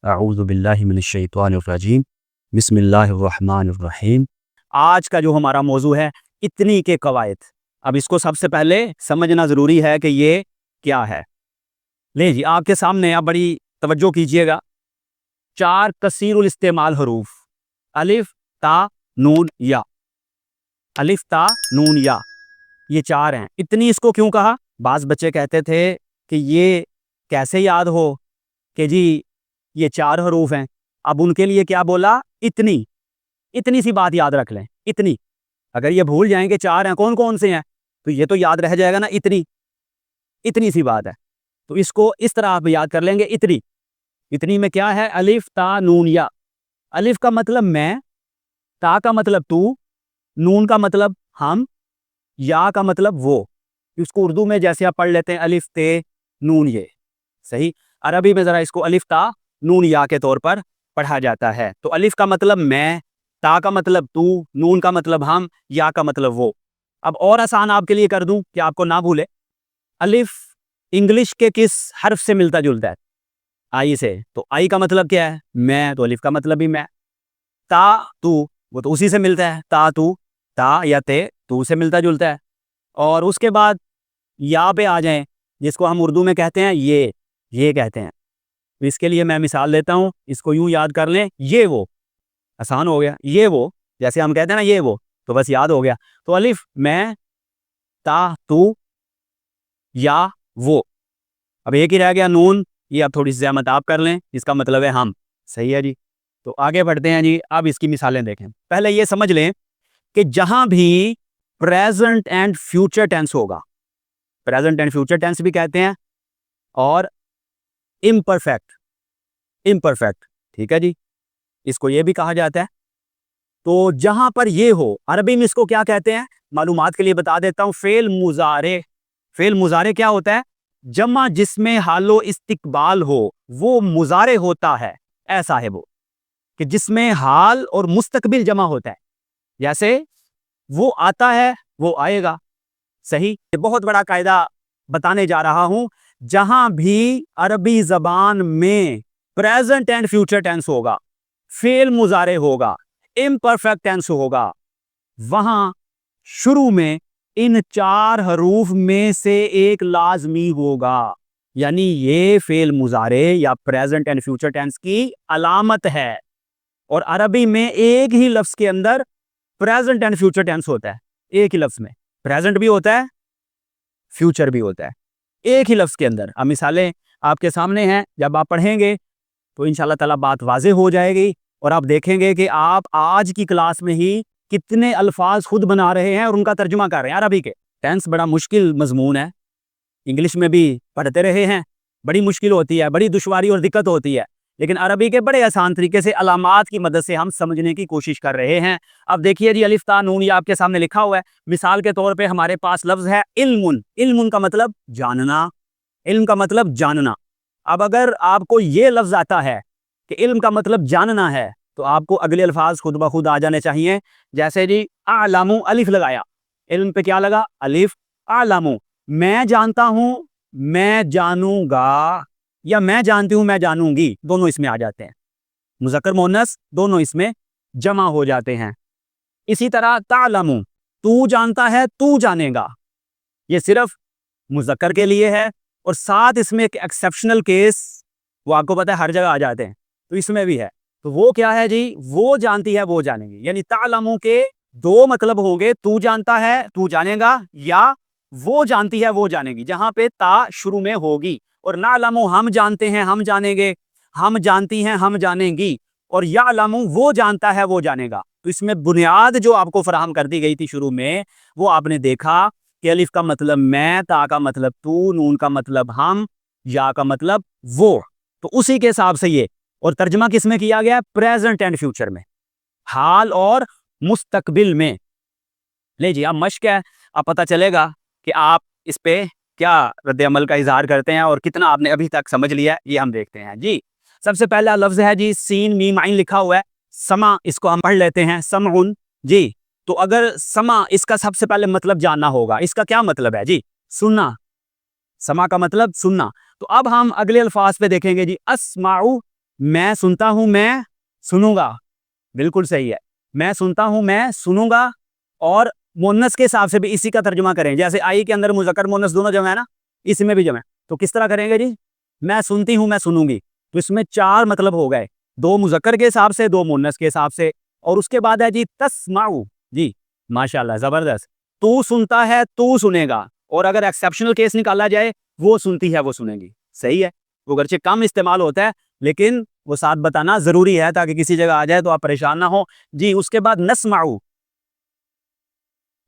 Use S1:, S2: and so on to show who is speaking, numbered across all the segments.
S1: اعوذ باللہ من الشیطان الرجیم بسم اللہ الرحمن الرحیم۔ آج کا جو ہمارا موضوع ہے اتنی کے قواعد۔ اب اس کو سب سے پہلے سمجھنا ضروری ہے کہ یہ کیا ہے۔ لیں جی، آپ کے سامنے آپ بڑی توجہ کیجئے گا۔ 4 کثیر الاستعمال حروف، الف تا نون یا، الف تا نون یا، یہ 4 ہیں۔ اتنی اس کو کیوں کہا؟ بعض بچے کہتے تھے کہ یہ کیسے یاد ہو کہ جی یہ 4 حروف ہیں۔ اب ان کے لیے کیا بولا؟ اتنی سی بات یاد رکھ لیں، اتنی۔ اگر یہ بھول جائیں کہ 4 ہیں، کون کون سے ہیں، تو یہ تو یاد رہ جائے گا نا، اتنی سی بات ہے۔ تو اس کو اس طرح آپ یاد کر لیں گے، اتنی میں کیا ہے؟ الف تا نون یا۔ الف کا مطلب میں، تا کا مطلب تو، نون کا مطلب ہم، یا کا مطلب وہ۔ اس کو اردو میں جیسے آپ پڑھ لیتے ہیں الف تے نون یہ، صحیح۔ عربی میں ذرا اس کو الف تا نون یا کے طور پر پڑھا جاتا ہے۔ تو الف کا مطلب میں، تا کا مطلب تو، نون کا مطلب ہم، یا کا مطلب وہ۔ اب اور آسان آپ کے لیے کر دوں کہ آپ کو نہ بھولے۔ الف انگلش کے کس حرف سے ملتا جلتا ہے؟ آئی سے۔ تو آئی کا مطلب کیا ہے؟ میں، تو الف کا مطلب بھی میں۔ تا تو، وہ تو اسی سے ملتا ہے، تا تو، تا یا تے تو سے ملتا جلتا ہے۔ اور اس کے بعد یا پہ آ جائیں، جس کو ہم اردو میں کہتے ہیں یہ کہتے ہیں۔ اس کے لیے میں مثال دیتا ہوں، اس کو یوں یاد کر لیں، یہ وہ، آسان ہو گیا، یہ وہ، جیسے ہم کہتے ہیں نا یہ وہ، تو بس یاد ہو گیا۔ تو الف میں، تا تو، یا وہ۔ اب ایک ہی رہ گیا نون، یہ اب تھوڑی سی زحمت آپ کر لیں، اس کا مطلب ہے ہم، صحیح ہے جی۔ تو آگے بڑھتے ہیں جی۔ اب اس کی مثالیں دیکھیں۔ پہلے یہ سمجھ لیں کہ جہاں بھی پریزنٹ اینڈ فیوچر ٹینس ہوگا، پریزنٹ اینڈ فیوچر ٹینس بھی کہتے ہیں، اور امپرفیکٹ، ٹھیک ہے جی، اس کو یہ بھی کہا جاتا ہے۔ تو جہاں پر یہ ہو، عربی میں اس کو کیا کہتے ہیں؟ معلومات کے لیے بتا دیتا ہوں، فعل مضارع۔ فعل مضارع کیا ہوتا ہے؟ جمع جس میں حال و استقبال ہو، وہ مضارع ہوتا ہے۔ ایسا ہے وہ کہ جس میں حال اور مستقبل جمع ہوتا ہے، جیسے وہ آتا ہے، وہ آئے گا، صحیح۔ یہ بہت بڑا قاعدہ بتانے جا رہا ہوں۔ جہاں بھی عربی زبان میں پریزنٹ اینڈ فیوچر ٹینس ہوگا، فعل مضارع ہوگا، امپرفیکٹ ٹینس ہوگا، وہاں شروع میں ان 4 حروف میں سے ایک لازمی ہوگا۔ یعنی یہ فعل مضارع یا پریزنٹ اینڈ فیوچر ٹینس کی علامت ہے۔ اور عربی میں ایک ہی لفظ کے اندر پریزنٹ اینڈ فیوچر ٹینس ہوتا ہے۔ ایک ہی لفظ میں پریزنٹ بھی ہوتا ہے، فیوچر بھی ہوتا ہے، ایک ہی لفظ کے اندر۔ اب مثالیں آپ کے سامنے ہیں، جب آپ پڑھیں گے تو انشاءاللہ تعالیٰ بات واضح ہو جائے گی، اور آپ دیکھیں گے کہ آپ آج کی کلاس میں ہی کتنے الفاظ خود بنا رہے ہیں اور ان کا ترجمہ کر رہے ہیں۔ عربی کے ٹینس بڑا مشکل مضمون ہے، انگلش میں بھی پڑھتے رہے ہیں، بڑی مشکل ہوتی ہے، بڑی دشواری اور دقت ہوتی ہے، لیکن عربی کے بڑے آسان طریقے سے علامات کی مدد سے ہم سمجھنے کی کوشش کر رہے ہیں۔ اب دیکھیے جی، الف تا نون یہ آپ کے سامنے لکھا ہوا ہے۔ مثال کے طور پہ ہمارے پاس لفظ ہے علم۔ علم کا مطلب جاننا، علم کا مطلب جاننا۔ اب اگر آپ کو یہ لفظ آتا ہے کہ علم کا مطلب جاننا ہے، تو آپ کو اگلے الفاظ خود بخود آ جانے چاہیے، جیسے جی اعلم، الف لگایا، علم پہ کیا لگا؟ الف۔ اعلم، میں جانتا ہوں، میں جانوں گا، یا میں جانتی ہوں، میں جانوں گی، دونوں اس میں آ جاتے ہیں، مذکر مؤنث دونوں اس میں جمع ہو جاتے ہیں۔ اسی طرح تعلم، تو جانتا ہے، تو جانے گا، یہ صرف مذکر کے لیے ہے، اور ساتھ اس میں ایک ایکسیپشنل کیس، وہ آپ کو پتہ ہے ہر جگہ آ جاتے ہیں، تو اس میں بھی ہے۔ تو وہ کیا ہے جی؟ وہ جانتی ہے، وہ جانے گی۔ یعنی تعلم کے 2 مطلب ہوں گے، تو جانتا ہے، تو جانے گا، یا وہ جانتی ہے، وہ جانے گی، جہاں پہ تا شروع میں ہوگی۔ اور نعلم، ہم جانتے ہیں، ہم جانیں گے، ہم جانتی ہیں، ہم جانیں گی، اور یعلم، وہ جانتا ہے، وہ جانے گا۔ تو اس میں بنیاد جو آپ کو فراہم کر دی گئی تھی شروع میں، وہ آپ نے دیکھا کہ الف کا مطلب میں، تا کا مطلب تو، نون کا مطلب ہم، یا کا مطلب وہ۔ تو اسی کے حساب سے یہ، اور ترجمہ کس میں کیا گیا؟ پریزنٹ اینڈ فیوچر میں، حال اور مستقبل میں۔ لے جی، اب مشق ہے، اب پتہ چلے گا کہ آپ اس پہ کیا رد عمل کا اظہار کرتے ہیں اور کتنا آپ نے ابھی تک سمجھ لیا ہے، یہ ہم دیکھتے ہیں جی۔ سب سے پہلا لفظ ہے جی، سین میم عین لکھا ہوا ہے، سما، اس کو ہم پڑھ لیتے ہیں، سمعن جی۔ تو اگر سما، اس کا سب سے پہلے مطلب جاننا ہوگا، اس کا کیا مطلب ہے جی؟ سننا، سما کا مطلب سننا۔ تو اب ہم اگلے الفاظ پہ دیکھیں گے جی، اسمعو، میں سنتا ہوں میں سنوں گا، بالکل صحیح ہے، میں سنتا ہوں میں سنوں گا، اور مونس کے حساب سے بھی اسی کا ترجمہ کریں، جیسے آئی کے اندر مذکر مونس دونوں جمع ہے نا، اس میں بھی جمع ہے، تو کس طرح کریں گے جی؟ میں سنتی ہوں میں سنوں گی، تو اس میں 4 مطلب ہو گئے، 2 مذکر کے حساب سے، 2 مونس کے حساب سے، اور اس کے بعد ہے جی تسمعو، جی ماشاءاللہ زبردست، تو سنتا ہے تو سنے گا، اور اگر ایکسیپشنل کیس نکالا جائے وہ سنتی ہے وہ سنے گی، صحیح ہے، وہ گرچہ کم استعمال ہوتا ہے لیکن وہ ساتھ بتانا ضروری ہے تاکہ کسی جگہ آ جائے تو آپ پریشان نہ ہو جی۔ اس کے بعد نسمعو،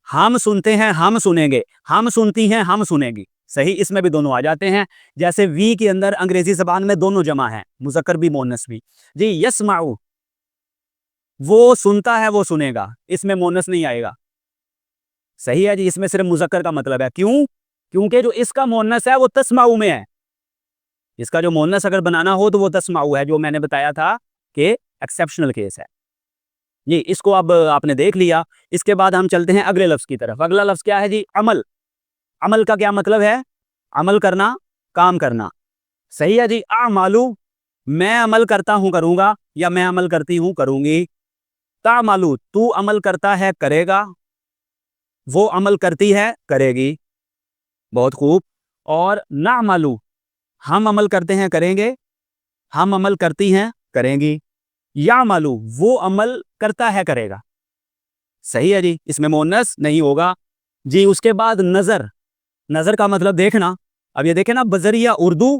S1: ہم سنتے ہیں ہم سنیں گے، ہم سنتی ہیں ہم سنیں گی، صحیح، اس میں بھی دونوں آ جاتے ہیں، جیسے وی کے اندر انگریزی زبان میں دونوں جمع ہیں، مذکر بھی مونس بھی، جی یسمعو، وہ سنتا ہے وہ سنے گا، اس میں مونس نہیں آئے گا، صحیح ہے جی، اس میں صرف مذکر کا مطلب ہے، کیوں؟ کیونکہ جو اس کا مونس ہے وہ تسمعو میں ہے، اس کا جو مونس اگر بنانا ہو تو وہ تسمعو ہے، جو میں نے بتایا تھا کہ ایکسیپشنل کیس ہے جی۔ اس کو اب آپ نے دیکھ لیا، اس کے بعد ہم چلتے ہیں اگلے لفظ کی طرف۔ اگلا لفظ کیا ہے جی؟ عمل۔ عمل کا کیا مطلب ہے؟ عمل کرنا، کام کرنا، صحیح ہے جی۔ اعمالو، میں عمل کرتا ہوں کروں گا، یا میں عمل کرتی ہوں کروں گی۔ تعملو، تو عمل کرتا ہے کرے گا، وہ عمل کرتی ہے کرے گی، بہت خوب۔ اور نعملو، ہم عمل کرتے ہیں کریں گے، ہم عمل کرتی ہیں کریں گی۔ یعملو، وہ عمل کرتا ہے کرے گا، صحیح ہے جی، اس میں مونس نہیں ہوگا جی۔ اس کے بعد نظر۔ نظر کا مطلب دیکھنا، اب یہ دیکھیں نا، بذریعہ اردو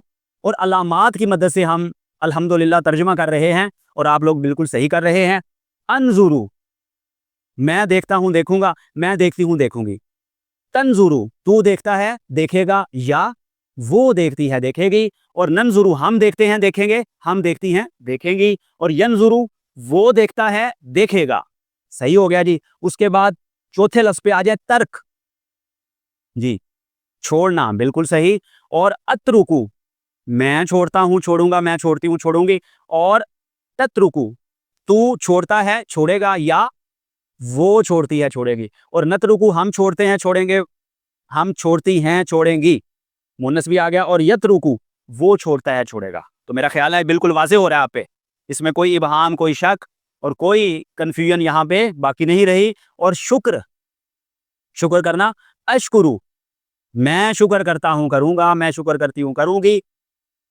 S1: اور علامات کی مدد سے ہم الحمدللہ ترجمہ کر رہے ہیں، اور آپ لوگ بالکل صحیح کر رہے ہیں۔ انظرو، میں دیکھتا ہوں دیکھوں گا، میں دیکھتی ہوں دیکھوں گی۔ تنظرو، تو دیکھتا ہے دیکھے گا، یا وہ دیکھتی ہے دیکھے گی۔ اور ننظرو، ہم دیکھتے ہیں دیکھیں گے، ہم دیکھتی ہیں دیکھیں گی۔ اور ینظرو، وہ دیکھتا ہے دیکھے گا، صحیح ہو گیا جی۔ اس کے بعد چوتھے لفظ پہ آ جائے ترک، جی چھوڑنا، بالکل صحیح۔ اور اترکو، میں چھوڑتا ہوں چھوڑوں گا، میں چھوڑتی ہوں چھوڑوں گی۔ اور تترکو، تو چھوڑتا ہے چھوڑے گا، یا وہ چھوڑتی ہے چھوڑے گی۔ اور نترکو، ہم چھوڑتے ہیں چھوڑیں گے، ہم چھوڑتی ہیں چھوڑیں گی، مونس بھی آ گیا۔ اور یترکو، وہ چھوڑتا ہے چھوڑے گا۔ تو میرا خیال ہے بالکل واضح ہو رہا ہے آپ پہ، اس میں کوئی ابہام، کوئی شک اور کوئی کنفیوژن یہاں پہ باقی نہیں رہی۔ اور شکر، شکر کرنا، اشکرو، میں شکر کرتا ہوں کروں گا، میں شکر کرتی ہوں کروں گی۔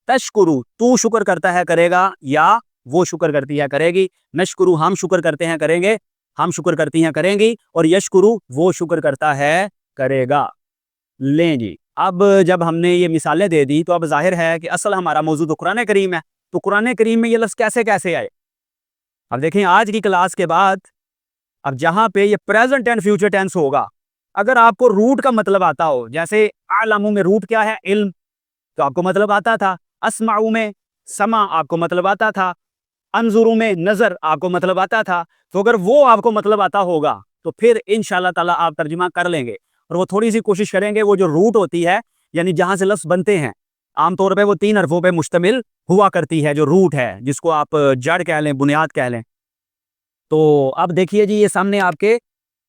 S1: تشکرو، تو شکر کرتا ہے کرے گا، یا وہ شکر کرتی ہے کرے گی۔ نشکرو، ہم شکر کرتے ہیں کریں گے، ہم شکر کرتی ہیں کریں گی۔ اور یشکرو، وہ شکر کرتا ہے کرے گا۔ لیں جی، اب جب ہم نے یہ مثالیں دے دی تو اب ظاہر ہے کہ اصل ہمارا موضوع تو قرآن کریم ہے، تو قرآن کریم میں یہ لفظ کیسے کیسے آئے؟ اب دیکھیں، آج کی کلاس کے بعد اب جہاں پہ یہ پریزنٹ اینڈ فیوچر ٹینس ہوگا، اگر آپ کو روٹ کا مطلب آتا ہو، جیسے اعلم میں روٹ کیا ہے؟ علم، تو آپ کو مطلب آتا تھا۔ اسمع میں سمع آپ کو مطلب آتا تھا۔ انظر میں نظر آپ کو مطلب آتا تھا۔ تو اگر وہ آپ کو مطلب آتا ہوگا تو پھر انشاءاللہ تعالی آپ ترجمہ کر لیں گے، اور وہ تھوڑی سی کوشش کریں گے، وہ جو روٹ ہوتی ہے یعنی جہاں سے لفظ بنتے ہیں، عام طور پہ وہ 3 حرفوں پہ مشتمل ہوا کرتی ہے، جو روٹ ہے، جس کو آپ جڑ کہہ لیں، بنیاد کہہ لیں۔ تو اب دیکھیے جی، یہ سامنے آپ کے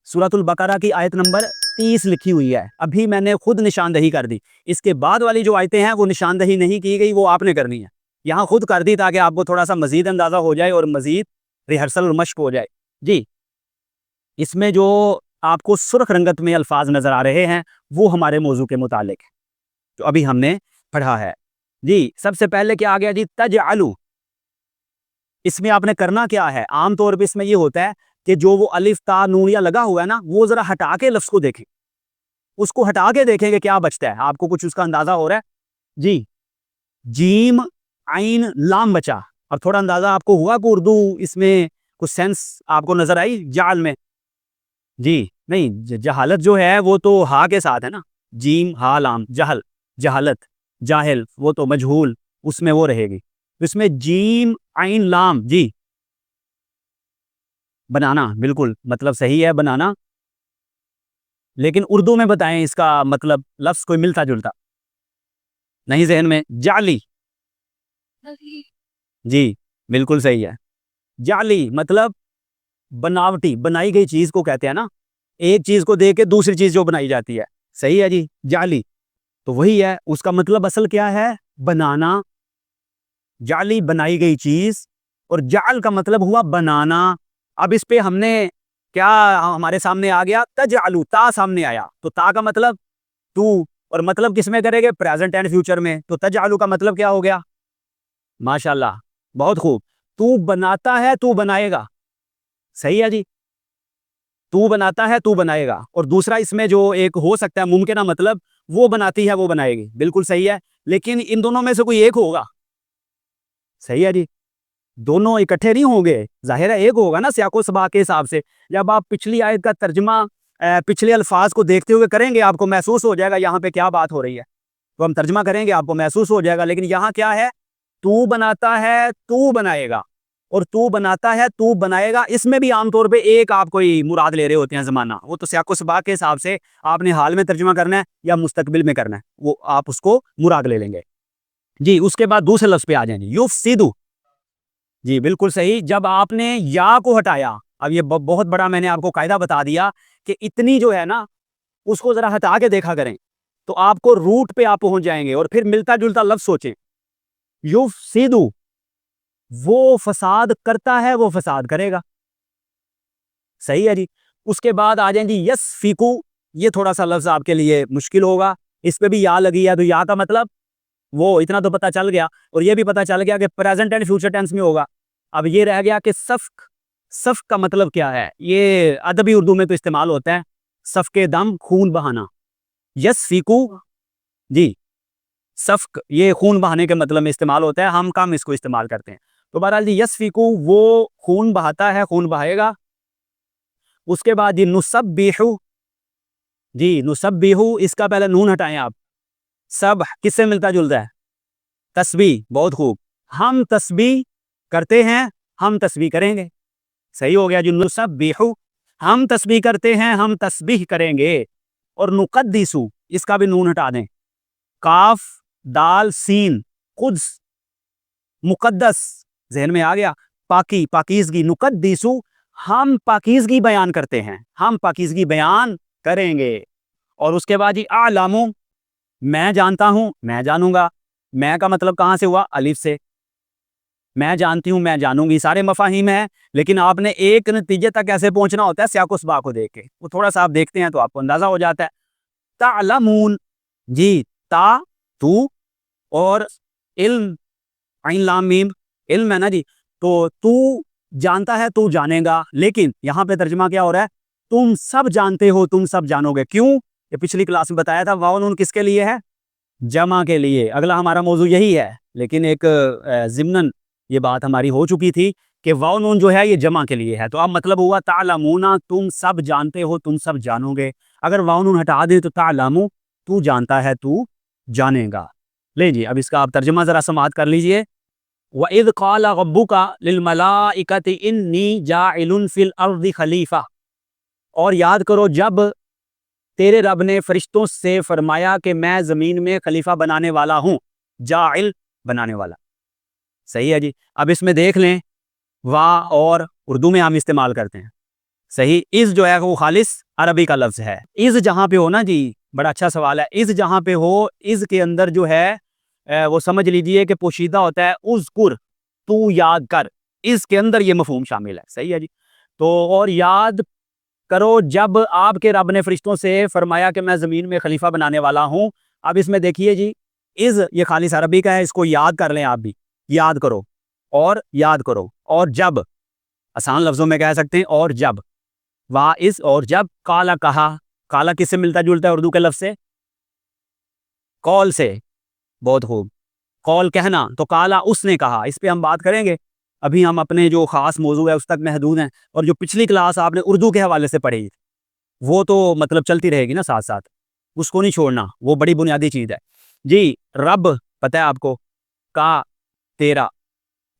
S1: سورۃ البقرہ کی آیت نمبر 30 لکھی ہوئی ہے، ابھی میں نے خود نشاندہی کر دی، اس کے بعد والی جو آیتیں ہیں وہ نشاندہی نہیں کی گئی، وہ آپ نے کرنی ہے، یہاں خود کر دی تاکہ آپ کو تھوڑا سا مزید اندازہ ہو جائے اور مزید ریہرسل اور مشق ہو جائے جی۔ اس میں جو آپ کو سرخ رنگت میں الفاظ نظر آ رہے ہیں وہ ہمارے موضوع کے متعلق ہے جو ابھی ہم نے پڑھا ہے جی۔ سب سے پہلے کیا آ گیا جی؟ تجعلو، اس میں آپ نے کرنا کیا ہے؟ عام طور پہ اس میں یہ ہوتا ہے کہ جو وہ الف تا نون یا لگا ہوا ہے نا، وہ ذرا ہٹا کے لفظ کو دیکھیں، اس کو ہٹا کے دیکھیں کہ کیا بچتا ہے، آپ کو کچھ اس کا اندازہ ہو رہا ہے جی؟ جیم عین لام بچا، اور تھوڑا اندازہ آپ کو ہوا کہ اردو اس میں کچھ سینس آپ کو نظر آئی جعل میں؟ جی نہیں، جہالت جو ہے وہ تو ہا کے ساتھ ہے نا، جیم ہا لام، جہل جہالت، جاہل وہ تو مجہول، اس میں وہ رہے گی، اس میں جیم عین لام جی بنانا، بالکل مطلب صحیح ہے بنانا، لیکن اردو میں بتائیں اس کا مطلب، لفظ کوئی ملتا جلتا نہیں ذہن میں؟ جعلی، جی بالکل صحیح ہے۔ جعلی مطلب بناوٹی، بنائی گئی چیز کو کہتے ہیں نا، ایک چیز کو دیکھ کے دوسری چیز جو بنائی جاتی ہے، صحیح ہے جی، جعلی، تو وہی ہے، اس کا مطلب اصل کیا ہے؟ بنانا، جعلی بنائی گئی چیز، اور جعل کا مطلب ہوا بنانا. اب اس پہ ہم نے کیا ہمارے سامنے آ گیا؟ تجعلو، تا سامنے آیا. تو تا کا مطلب تو، اور مطلب کس میں کریں گے؟ پریزنٹ اینڈ فیوچر میں. تو تجعلو کا مطلب کیا ہو گیا؟ ماشاءاللہ، بہت خوب. تو بناتا ہے تو بنائے گا. صحیح ہے جی، تو بناتا ہے تو بنائے گا. اور دوسرا اس میں جو ایک ہو سکتا ہے ممکنہ مطلب، وہ بناتی ہے وہ بنائے گی. بالکل صحیح ہے، لیکن ان دونوں میں سے کوئی ایک ہوگا. صحیح ہے جی، دونوں اکٹھے نہیں ہوں گے، ظاہر ہے ایک ہوگا نا سیاق و سباق کے حساب سے. جب آپ پچھلی آیت کا ترجمہ پچھلے الفاظ کو دیکھتے ہوئے کریں گے، آپ کو محسوس ہو جائے گا یہاں پہ کیا بات ہو رہی ہے. تو ہم ترجمہ کریں گے، آپ کو محسوس ہو جائے گا. لیکن یہاں کیا ہے؟ تو بناتا ہے تو بنائے گا، اور تو بناتا ہے تو بنائے گا. اس میں بھی عام طور پہ ایک آپ کوئی مراد لے رہے ہوتے ہیں زمانہ، وہ تو سیاق و سباق کے حساب سے آپ نے حال میں ترجمہ کرنا ہے یا مستقبل میں کرنا ہے، وہ آپ اس کو مراد لے لیں گے. جی، اس کے بعد دوسرے لفظ پہ آ جائیں گے، یفسدو. جی بالکل صحیح. جب آپ نے یا کو ہٹایا، اب یہ بہت بڑا میں نے آپ کو قاعدہ بتا دیا کہ اتنی جو ہے نا اس کو ذرا ہٹا کے دیکھا کریں تو آپ کو روٹ پہ آپ پہنچ جائیں گے. اور پھر ملتا جلتا لفظ سوچیں. یفسدو، وہ فساد کرتا ہے، وہ فساد کرے گا. صحیح ہے جی. اس کے بعد آ جائیں جی یسفکو. یہ تھوڑا سا لفظ آپ کے لیے مشکل ہوگا، اس پہ بھی یا لگی ہے. تو یا کا مطلب وہ اتنا تو پتا چل گیا، اور یہ بھی پتا چل گیا کہ پریزنٹ اینڈ فیوچر ٹینس میں ہوگا. اب یہ رہ گیا کہ سفک. سفک کا مطلب کیا ہے؟ یہ ادبی اردو میں تو استعمال ہوتا ہے، سفک دم، خون بہانا. یسفکو، جی سفک یہ خون بہانے کے مطلب میں استعمال ہوتا ہے، ہم کم اس کو استعمال کرتے ہیں. تو بہرحال جی یسفکو، وہ خون بہاتا ہے، خون بہائے گا. اس کے بعد جی نسبحو. جی نسبحو، اس کا پہلے نون ہٹائیں آپ. سب کس سے ملتا جلتا ہے؟ تسبیح. بہت خوب. ہم تسبیح کرتے ہیں، ہم تسبیح کریں گے. صحیح ہو گیا جی. نسبحو، ہم تسبیح کرتے ہیں، ہم تسبیح کریں گے. اور نقدسو، اس کا بھی نون ہٹا دیں. کاف دال سین، قدس، مقدس، ذہن میں آ گیا. پاکی، پاکیزگی. نقدسو، ہم پاکیزگی بیان کرتے ہیں، ہم پاکیزگی بیان کریں گے. اور اس کے بعد جی اعلمو، میں جانتا ہوں، میں جانوں گا. میں کا مطلب کہاں سے ہوا؟ الف سے. میں جانتی ہوں، میں جانوں گی، سارے مفاہیم ہیں. لیکن آپ نے ایک نتیجے تک کیسے پہنچنا ہوتا ہے سیاق و سباق کو دیکھ کے، وہ تھوڑا سا آپ دیکھتے ہیں تو آپ کو اندازہ ہو جاتا ہے. تعلمون، جی تا تو، اور علم عین لام میم، علم ہے نا جی. تو جانتا ہے تو جانے گا. لیکن یہاں پہ ترجمہ کیا ہو رہا ہے؟ تم سب جانتے ہو، تم سب جانو گے. کیوں؟ یہ پچھلی کلاس میں بتایا تھا، واو نون کس کے لیے ہے؟ جمع کے لیے. اگلا ہمارا موضوع یہی ہے، لیکن ایک ضمناً یہ بات ہماری ہو چکی تھی کہ واو نون جو ہے یہ جمع کے لیے ہے. تو اب مطلب ہوا تعلمون، تم سب جانتے ہو، تم سب جانو گے. اگر واو نون ہٹا دیں تو تعلمو، تو جانتا ہے تو جانے گا. لے جی، اب اس کا آپ ترجمہ ذرا سماعت کر لیجئے. وَإِذْ قَالَ رَبُّكَ لِلْمَلَائِكَةِ إِنِّي جَاعِلٌ فِي الْأَرْضِ خَلِيفَةً. اور یاد کرو جب تیرے رب نے فرشتوں سے فرمایا کہ میں زمین میں خلیفہ بنانے والا ہوں. جاعل، بنانے والا. صحیح ہے جی. اب اس میں دیکھ لیں، وا اور اردو میں ہم استعمال کرتے ہیں. صحیح. از جو ہے وہ خالص عربی کا لفظ ہے. از جہاں پہ ہو نا جی، بڑا اچھا سوال ہے. از جہاں پہ ہو، از کے اندر جو ہے وہ سمجھ لیجئے کہ پوشیدہ ہوتا ہے اذکر، تو یاد کر. اس کے اندر یہ مفہوم شامل ہے. صحیح ہے جی. تو اور یاد کرو جب آپ کے رب نے فرشتوں سے فرمایا کہ میں زمین میں خلیفہ بنانے والا ہوں. اب اس میں دیکھیے جی، از یہ خالص عربی کا ہے، اس کو یاد کر لیں آپ بھی. یاد کرو، اور یاد کرو، اور جب آسان لفظوں میں کہہ سکتے ہیں اور جب. وا از، اور جب. کالا، کہا. کالا کس سے ملتا جلتا ہے اردو کے لفظ سے؟ قول سے. بہت خوب. قول کہنا. تو کالا اس نے کہا. اس پہ ہم بات کریں گے. ابھی ہم اپنے جو خاص موضوع ہے اس تک محدود ہیں. اور جو پچھلی کلاس آپ نے اردو کے حوالے سے پڑھی وہ تو مطلب چلتی رہے گی نا ساتھ ساتھ، اس کو نہیں چھوڑنا، وہ بڑی بنیادی چیز ہے. جی رب پتہ ہے آپ کو، کا، تیرا.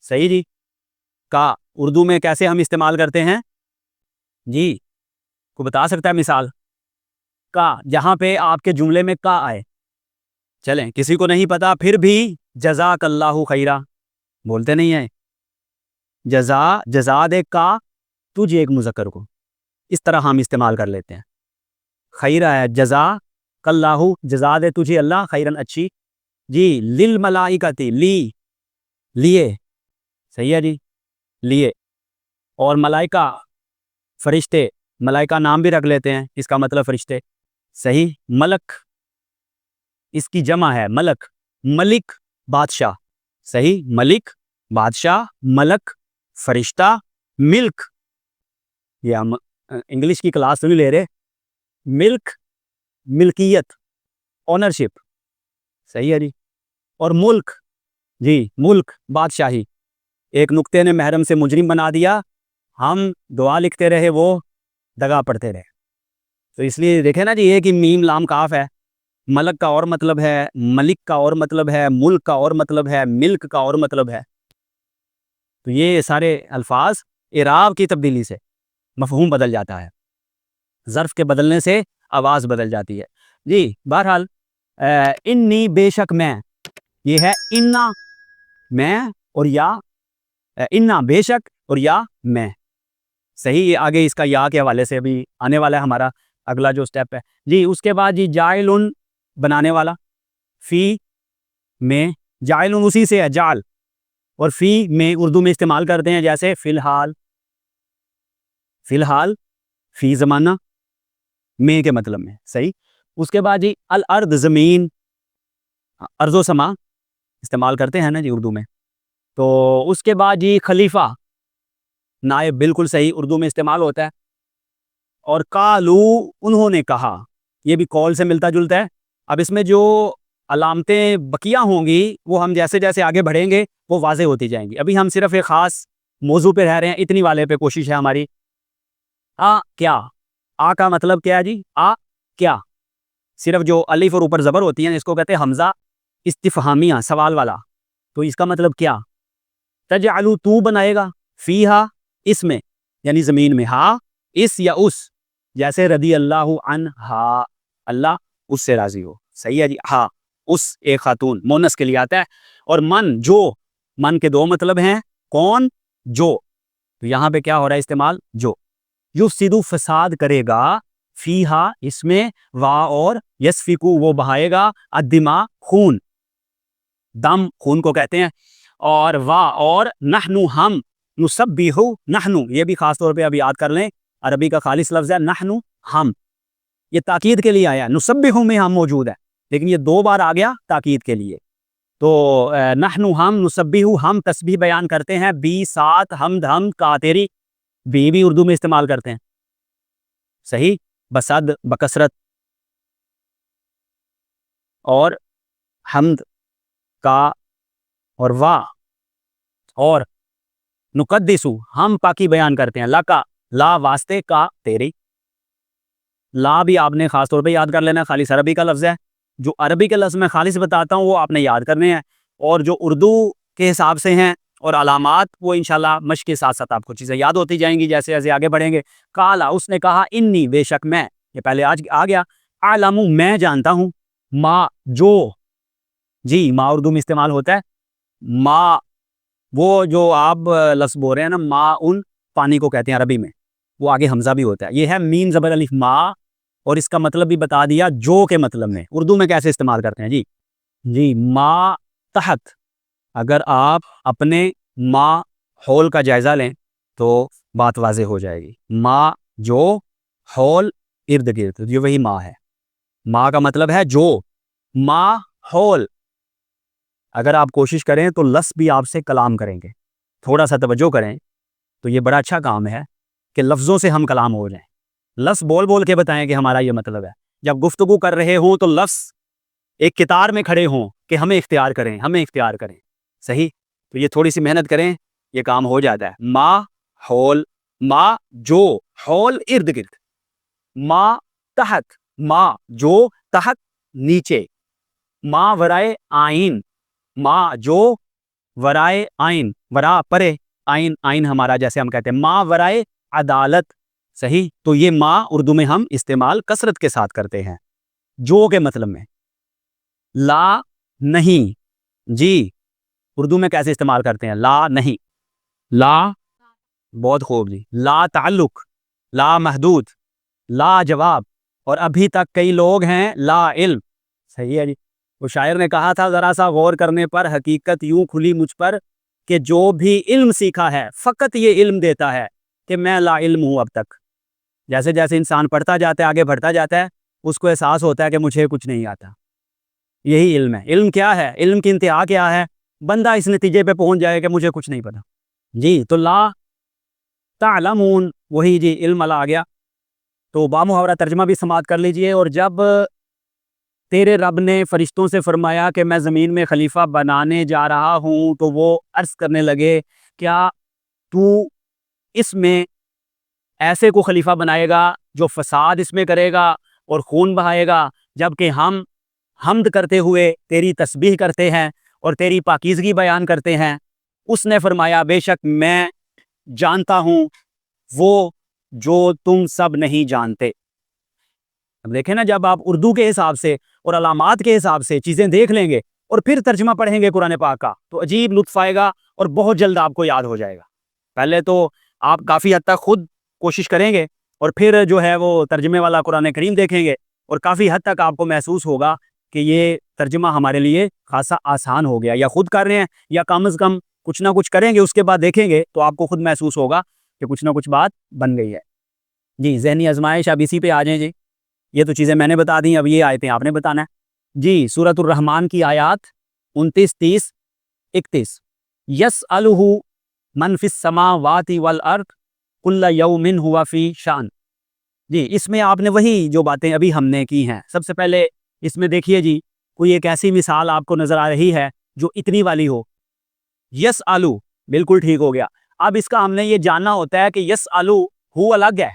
S1: صحیح جی. کا اردو میں کیسے ہم استعمال کرتے ہیں؟ جی کو بتا سکتا ہے مثال؟ کا، جہاں پہ آپ کے جملے میں کا آئے. چلیں کسی کو نہیں پتا پھر بھی جزاک اللہ خیرہ بولتے نہیں ہیں. جزا دے کا، تجھے ایک مذکر کو اس طرح ہم استعمال کر لیتے ہیں. خیرہ ہے، جزا کاللہ، جزا دے تجھے اللہ، خیرن اچھی. جی للملائکۃ، لی لیے, صحیح ہے جی, لیے. اور ملائکہ فرشتے, ملائکہ نام بھی رکھ لیتے ہیں, اس کا مطلب فرشتے, صحیح. ملک اس کی جمع ہے ملک, ملک بادشاہ, صحیح, ملک بادشاہ, ملک فرشتہ, ملک, یہ ہم انگلش کی کلاس تو نہیں لے رہے, ملک ملکیت, اونرشپ, صحیح ہے جی. اور ملک, جی ملک بادشاہی. ایک نقطے نے محرم سے مجرم بنا دیا, ہم دعا لکھتے رہے, وہ دگا پڑھتے رہے. تو اس لیے دیکھیں نا جی, ایک ہی میم لام کاف ہے, ملک کا اور مطلب ہے, ملک کا اور مطلب ہے, ملک کا اور مطلب ہے, ملک کا اور مطلب ہے. تو یہ سارے الفاظ اعراب کی تبدیلی سے مفہوم بدل جاتا ہے, ظرف کے بدلنے سے آواز بدل جاتی ہے جی. بہرحال انی بے شک میں, یہ ہے انا میں اور یا, انا بے شک اور یا میں, صحیح. یہ آگے اس کا یا کے حوالے سے ابھی آنے والا ہے ہمارا اگلا جو سٹیپ ہے جی. اس کے بعد جی جائلن بنانے والا, فی میں, جائلن اسی سے ہے جال, اور فی میں اردو میں استعمال کرتے ہیں جیسے فی الحال, فی الحال, فی زمانہ, میں کے مطلب میں, صحیح. اس کے بعد جی الارض زمین, ارض و سما استعمال کرتے ہیں نا جی اردو میں. تو اس کے بعد جی خلیفہ, نائب, بالکل صحیح, اردو میں استعمال ہوتا ہے. اور قالو انہوں نے کہا, یہ بھی قول سے ملتا جلتا ہے. اب اس میں جو علامتیں بقیہ ہوں گی وہ ہم جیسے جیسے آگے بڑھیں گے وہ واضح ہوتی جائیں گی. ابھی ہم صرف ایک خاص موضوع پہ رہ رہے ہیں, اتنی والے پہ کوشش ہے ہماری. کیا, آ کا مطلب کیا ہے جی, آ کیا, صرف جو الف اور اوپر زبر ہوتی ہیں اس کو کہتے ہیں حمزہ استفہامیہ, سوال والا. تو اس کا مطلب کیا, تجعلو تو بنائے گا, فیہا اس میں یعنی زمین میں, ہا اس یا اس, جیسے رضی اللہ عنہا, اللہ اس سے راضی ہو, صحیح ہے جی. ہا اس ایک خاتون مونس کے لیے آتا ہے. اور من جو, من کے دو مطلب ہیں, کون, جو, تو یہاں پہ کیا ہو رہا ہے استعمال, جو. یفسدو فساد کرے گا, فیہا اس میں, وا اور یسفکو وہ بہائے گا, الدماء خون, دم خون کو کہتے ہیں. اور وا اور نحنو ہم, نسبحو نحنو, یہ بھی خاص طور پہ اب یاد کر لیں, عربی کا خالص لفظ ہے نحنو ہم, یہ تاکید کے لیے آیا. نسبحو میں ہم موجود ہے لیکن یہ دو بار آ گیا تاکید کے لیے. تو نحنو ہم, نسبحو ہم تسبیح بیان کرتے ہیں, بی سات, حمد ہم, کا تیری, بھی اردو میں استعمال کرتے ہیں, صحیح. بسد بکثرت, اور حمد کا, اور وا, اور نقدسو ہم پاکی بیان کرتے ہیں, لا کا, لا واسطے, کا تیری. لا بھی آپ نے خاص طور پہ یاد کر لینا, خالص عربی کا لفظ ہے. جو عربی کے لفظ میں خالص بتاتا ہوں وہ آپ نے یاد کرنے ہیں, اور جو اردو کے حساب سے ہیں اور علامات وہ انشاءاللہ مشق کے ساتھ ساتھ آپ کو چیزیں یاد ہوتی جائیں گی جیسے جیسے آگے بڑھیں گے. کالا اس نے کہا, انی بے شک میں, یہ پہلے آج آ گیا, اعلم میں جانتا ہوں, ما جو, جی ما اردو میں استعمال ہوتا ہے, ما وہ جو آپ لفظ بول رہے ہیں نا, ما ان, پانی کو کہتے ہیں عربی میں, وہ آگے حمزہ بھی ہوتا ہے. یہ ہے میم زبر الف ما, اور اس کا مطلب بھی بتا دیا جو کے مطلب میں اردو میں کیسے استعمال کرتے ہیں جی. جی ما تحت, اگر آپ اپنے ماحول کا جائزہ لیں تو بات واضح ہو جائے گی. ما جو, حول ارد گرد, یہ وہی ما ہے. ما کا مطلب ہے جو, ماحول. اگر آپ کوشش کریں تو لفظ بھی آپ سے کلام کریں گے, تھوڑا سا توجہ کریں تو یہ بڑا اچھا کام ہے کہ لفظوں سے ہم کلام ہو جائیں. لفظ بول بول کے بتائیں کہ ہمارا یہ مطلب ہے. جب گفتگو کر رہے ہوں تو لفظ ایک قطار میں کھڑے ہوں کہ ہمیں اختیار کریں, ہمیں اختیار کریں, صحیح. تو یہ تھوڑی سی محنت کریں, یہ کام ہو جاتا ہے. ما حول, ما جو, حول ارد گرد, ما تحت, ما جو, تحت نیچے, ما ورائے آئین, ما جو ورائے آئین, ورا پرے, آئین, آئین ہمارا جیسے ہم کہتے ہیں, ما ورائے عدالت, صحیح. تو یہ ما اردو میں ہم استعمال کثرت کے ساتھ کرتے ہیں جو کے مطلب میں. لا نہیں, جی اردو میں کیسے استعمال کرتے ہیں, لا نہیں, لا, بہت خوب جی. لا تعلق, لا محدود, لا جواب, اور ابھی تک کئی لوگ ہیں لا علم, صحیح ہے جی. وہ شاعر نے کہا تھا, ذرا سا غور کرنے پر حقیقت یوں کھلی مجھ پر, کہ جو بھی علم سیکھا ہے فقط یہ علم دیتا ہے کہ میں لا علم ہوں اب تک. جیسے جیسے انسان پڑھتا جاتا ہے آگے بڑھتا جاتا ہے اس کو احساس ہوتا ہے کہ مجھے کچھ نہیں آتا. یہی علم ہے. علم کیا ہے؟ علم کی انتہا کیا ہے؟ بندہ اس نتیجے پہ پہنچ جائے کہ مجھے کچھ نہیں پتا. جی تو لا تعلمون وہی جی علم والا آ گیا. تو بامحاورہ ترجمہ بھی سماعت کر لیجئے. اور جب تیرے رب نے فرشتوں سے فرمایا کہ میں زمین میں خلیفہ بنانے جا رہا ہوں تو وہ عرض کرنے لگے کیا تو اس میں ایسے کو خلیفہ بنائے گا جو فساد اس میں کرے گا اور خون بہائے گا، جبکہ ہم حمد کرتے ہوئے تیری تسبیح کرتے ہیں اور تیری پاکیزگی بیان کرتے ہیں. اس نے فرمایا بے شک میں جانتا ہوں وہ جو تم سب نہیں جانتے. اب دیکھیں نا، جب آپ اردو کے حساب سے اور علامات کے حساب سے چیزیں دیکھ لیں گے اور پھر ترجمہ پڑھیں گے قرآن پاک کا تو عجیب لطف آئے گا اور بہت جلد آپ کو یاد ہو جائے گا. پہلے تو آپ کافی حد تک خود کوشش کریں گے اور پھر جو ہے وہ ترجمے والا قرآن کریم دیکھیں گے اور کافی حد تک آپ کو محسوس ہوگا کہ یہ ترجمہ ہمارے لیے خاصا آسان ہو گیا، یا خود کر رہے ہیں یا کم از کم کچھ نہ کچھ کریں گے اس کے بعد دیکھیں گے تو آپ کو خود محسوس ہوگا کہ کچھ نہ کچھ بات بن گئی ہے. جی ذہنی آزمائش اب اسی پہ آ جائیں. جی یہ تو چیزیں میں نے بتا دیں، اب یہ آیتیں آپ نے بتانا ہے. جی سورۃ الرحمن کی آیات 29، 30، 31. یسألہ من فی السماوات والارض کل یوم ہوا فی شان. جی اس میں آپ نے وہی جو باتیں ابھی ہم نے کی ہیں. سب سے پہلے اس میں دیکھیے جی کوئی ایک ایسی مثال آپ کو نظر آ رہی ہے جو اتنی والی ہو. یسألو بالکل ٹھیک ہو گیا. اب اس کا ہم نے یہ جاننا ہوتا ہے کہ یسألو ہو الگ ہے،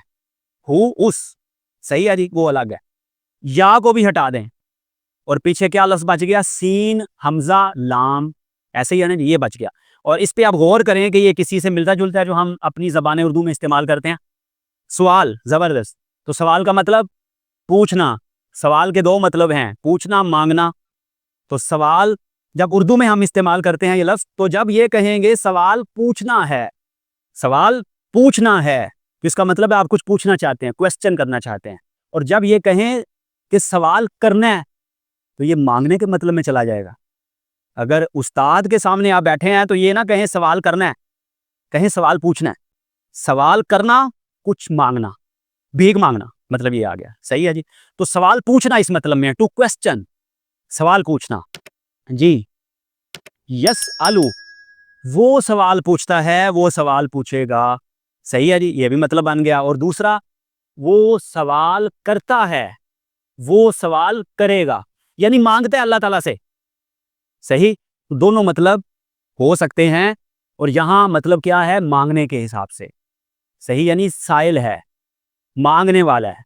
S1: ہو اس صحیح ہے جی وہ الگ ہے. یا کو بھی ہٹا دیں اور پیچھے کیا لفظ بچ گیا؟ سین حمزہ لام، ایسے ہی ہے نا جی یہ بچ گیا. اور اس پہ آپ غور کریں کہ یہ کسی سے ملتا جلتا ہے جو ہم اپنی زبان اردو میں استعمال کرتے ہیں. سوال، زبردست. تو سوال کا مطلب پوچھنا. سوال کے دو مطلب ہیں، پوچھنا، مانگنا. تو سوال جب اردو میں ہم استعمال کرتے ہیں یہ لفظ تو جب یہ کہیں گے سوال پوچھنا ہے، سوال پوچھنا ہے تو اس کا مطلب ہے آپ کچھ پوچھنا چاہتے ہیں، کوسچن کرنا چاہتے ہیں. اور جب یہ کہیں کہ سوال کرنا ہے تو یہ مانگنے کے مطلب میں چلا جائے گا. اگر استاد کے سامنے آپ بیٹھے ہیں تو یہ نہ کہیں سوال کرنا ہے، کہیں سوال پوچھنا ہے. سوال کرنا کچھ مانگنا، بھیک مانگنا، مطلب یہ آ گیا. صحیح ہے جی. تو سوال پوچھنا اس مطلب میں ٹو کوسچن، سوال پوچھنا. جی یسألو وہ سوال پوچھتا ہے، وہ سوال پوچھے گا. صحیح ہے جی یہ بھی مطلب بن گیا. اور دوسرا وہ سوال کرتا ہے، وہ سوال کرے گا، یعنی مانگتا ہے اللہ تعالیٰ سے. صحیح، دونوں مطلب ہو سکتے ہیں. اور یہاں مطلب کیا ہے؟ مانگنے کے حساب سے. صحیح، یعنی سائل ہے، مانگنے والا ہے.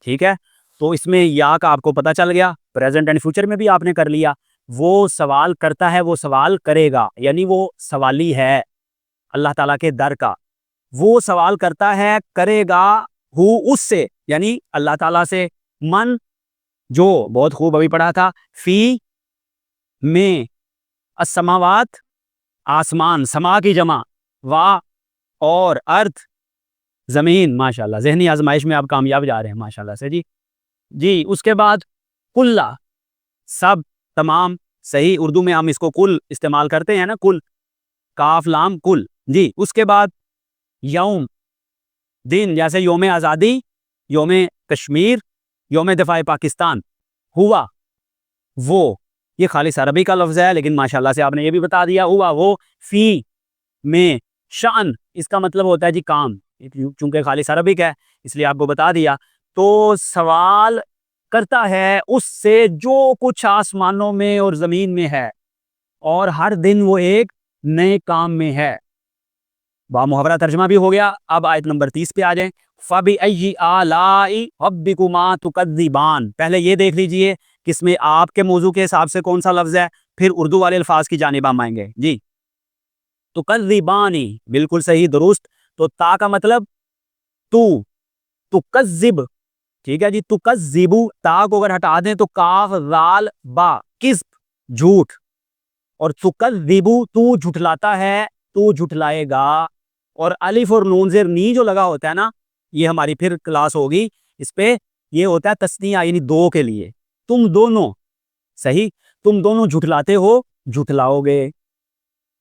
S1: ٹھیک ہے. تو اس میں یا کا آپ کو پتہ چل گیا. پریزنٹ اینڈ فیوچر میں بھی آپ نے کر لیا. وہ سوال کرتا ہے، وہ سوال کرے گا، یعنی وہ سوالی ہے اللہ تعالیٰ کے در کا. وہ سوال کرتا ہے، کرے گا، ہو اس سے یعنی اللہ تعالیٰ سے. من جو بہت خوب ابھی پڑھا تھا، فی میں، السماوات آسمان، سما کی جمع، وا اور ارتھ زمین. ماشاءاللہ ذہنی آزمائش میں آپ کامیاب جا رہے ہیں ماشاءاللہ سے. جی جی اس کے بعد کلّا سب، تمام. صحیح، اردو میں ہم اس کو کل استعمال کرتے ہیں نا، کل، کاف لام کل. جی اس کے بعد یوم دن، جیسے یوم آزادی، یوم کشمیر، یوم دفاع پاکستان. ہوا وہ، یہ خالص عربی کا لفظ ہے لیکن ماشاءاللہ سے آپ نے یہ بھی بتا دیا. ہوا وہ، فی میں، شان اس کا مطلب ہوتا ہے جی کام، چونکہ خالص عربی کا ہے اس لیے آپ کو بتا دیا. تو سوال کرتا ہے اس سے جو کچھ آسمانوں میں اور زمین میں ہے، اور ہر دن وہ ایک نئے کام میں ہے. بامحاورہ ترجمہ بھی ہو گیا. اب آیت نمبر 30 پہ آ جائیں. فَبِأَيِّ آلَاءِ رَبِّكُمَا تُكَذِّبَانِ. پہلے یہ دیکھ لیجئے کہ اس میں آپ کے موضوع کے حساب سے کون سا لفظ ہے، پھر اردو والے الفاظ کی جانب ہم آئیں گے. جی تُكَذِّبَانِ بالکل صحیح درست. تو تا کا مطلب تو، تُكَذِّب. ٹھیک ہے جی. تُكَذِّبُ تا کو اگر ہٹا دیں تو کاف ذال با، کذب جھوٹ. اور تُكَذِّبُ تو جھٹلاتا ہے، تو جھٹلائے گا. اور الف اور نون زیر نی جو لگا ہوتا ہے نا، یہ ہماری پھر کلاس ہوگی اس پہ. یہ ہوتا ہے تثنیہ یعنی دو کے لیے. تم دونوں، صحیح، تم دونوں جھٹلاتے ہو، جھٹلاؤ گے.